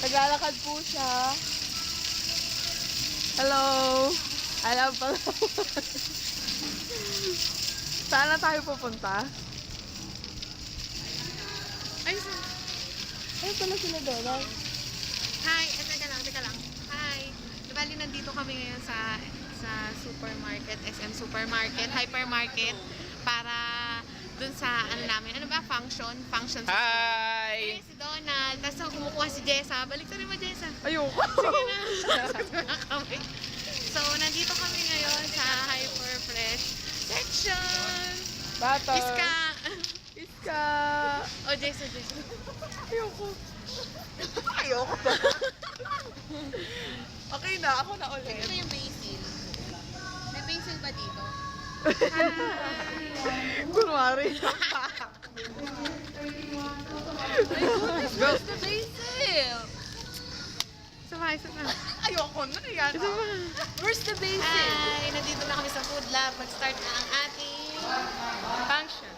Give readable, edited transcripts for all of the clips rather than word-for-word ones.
Naglalakad po siya. Hello! Alam pala. Saan na tayo pupunta? Ay pala sila doon. Hi! Teka lang. Hi! Bali, nandito kami ngayon sa supermarket, SM Supermarket, Hypermarket, para dun sa, ano namin, ano ba? Function sa Hi! si Donald. Tapos kumukuha si Jessa. Balik ka rin mo, Jessa. Ayoko. Sige na. Kami. So, nandito kami ngayon sa Hyperfresh section. Bata. Iska. Iska. Oh, Jessa. Ayoko. Ayoko ba? Okay na, ako na ulit. Ito yung basil. May basil ba dito? Kunwari. Where's the basil? Sabay. Ayoko na yan. Where's the basil? Hi! Nandito na kami sa Food Lab. Mag-start na ang ating function.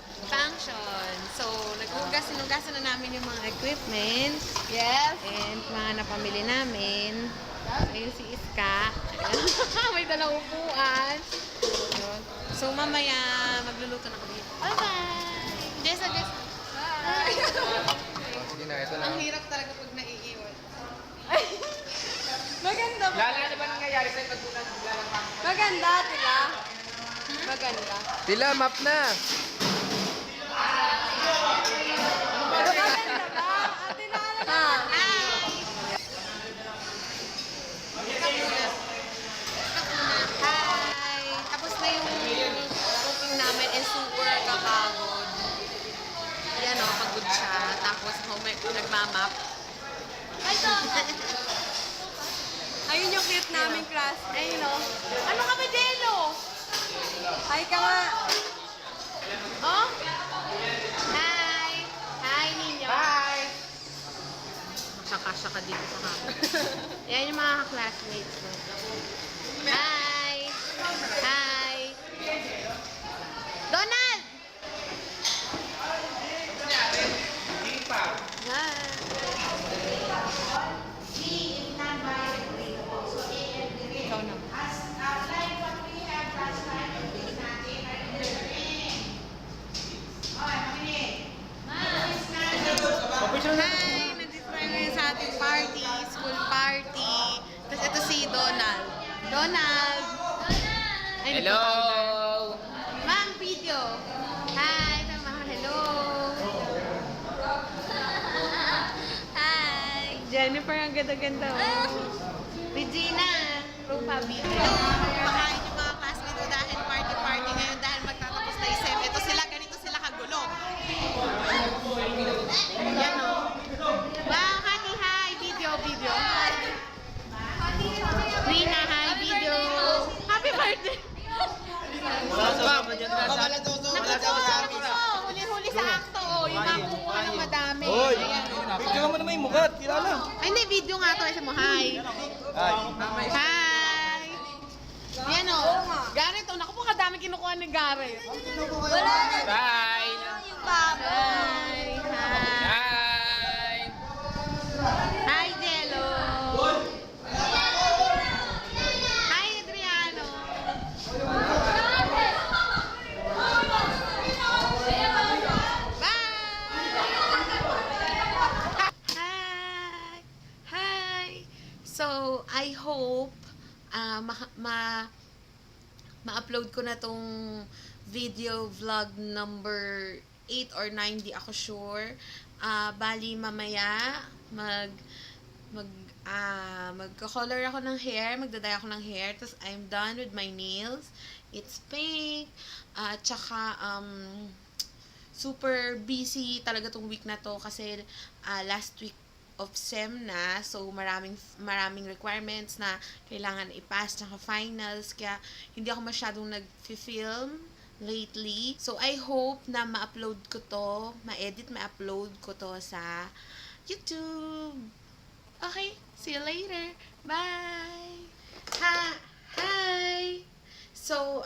So, sinugasan na namin yung mga equipment. Yes. And mga napamili namin. Ayun si Iska. May dalang upuan. Ayun. So, mamaya magluluto na kami. Bye-bye! Jessa. Bye! Sige na, ito Ang lang. hirap talaga pag naiiwan. Maganda ba? Lala, ano ba nangyayari sa'yo pag lang Maganda, tila. Maganda. Tila, map na! Maganda ba? Ate na alam na. Hi! Tapos na yung cooking namin and super kapagod. Yan o, pagod siya. Tapos nagmamap. Ayun yung cute namin class. Ayun o. Ano ka ba, Jello? Hi ka nga. Oh? Hi! Hi, Ninyo! Bye! Kasya ka dito sa kapit. Yan yung mga classmates ko. Hi! Hi! Donald! Hi! Ikaw naman. Hi! Nandito tayo ngayon sa ating party, school party. Tapos ito si Donald. Donald! Ay, Hello! Ma'am, video! Hi! Ito mga hello! Hi! Jennifer, ang ganda-ganda oh. Regina! Rupa, video. Kumakain yung mga classmates ko dahil party-party ngayon dahil magtatapos na yung SEM. Ito sila, ganito sila kagulo. Yan o. Wow, honey, hi! Video. Rina, hi! Video. Happy birthday! Huli-huli sa akto. Yung mga kumukuha ng madami. Hoy! Ayan. Picture mo naman yung mukha, kilala. Ay, hindi. Video nga to. Isa mo, hi! Hi! Hi! Yan o. Garrett o. Naku po, kadami kinukuha ni Garrett. Bye! Hi! Hi! Hi! Hi, Jello! Hi, Adriano! Bye! Hi! So, I hope ma-upload ko na tong video vlog number 8 or 9, di ako sure. Bali mamaya magko-color ako ng hair, magdaday ako ng hair, tapos I'm done with my nails. It's pink. Tsaka super busy talaga tong week na to kasi last week of SEM na, so maraming requirements na kailangan i-pass tsaka finals, kaya hindi ako masyadong nag-film lately. So I hope na ma-upload ko to, ma-upload ko to sa YouTube. Okay, see you later. Bye! Hi! So,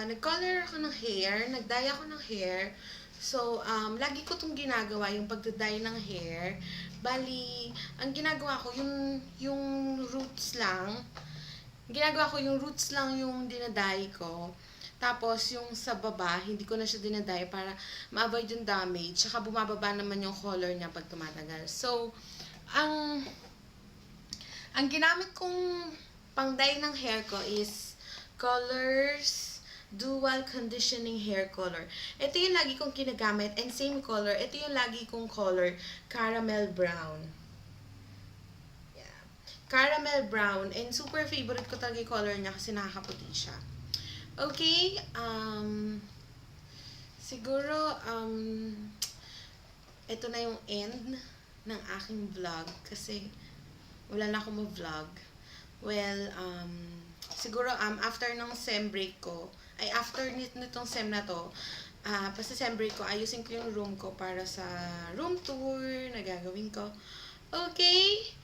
nag-color ako ng hair, nag-dye ako ng hair. So, lagi ko itong ginagawa, yung pagda-dye ng hair. Bali, ang ginagawa ko, yung roots lang, yung dinaday ko. Tapos, yung sa baba, hindi ko na siya dinaday para ma-avoid yung damage. Saka bumababa naman yung color niya pag tumatagal. So, ang ginamit kong pang-dye ng hair ko is Colors Dual Conditioning Hair Color. Ito yung lagi kong kinagamit and same color. Ito yung lagi kong color, Caramel Brown. Yeah. Caramel Brown and super favorite ko talaga yung color niya kasi nakakaputi siya. Okay, siguro, ito na yung end ng aking vlog kasi wala na akong ma-vlog. Well, siguro, after ng sem break ko, after nitong sem na to, basta sem break ko, ayusin ko yung room ko para sa room tour na gagawin ko. Okay?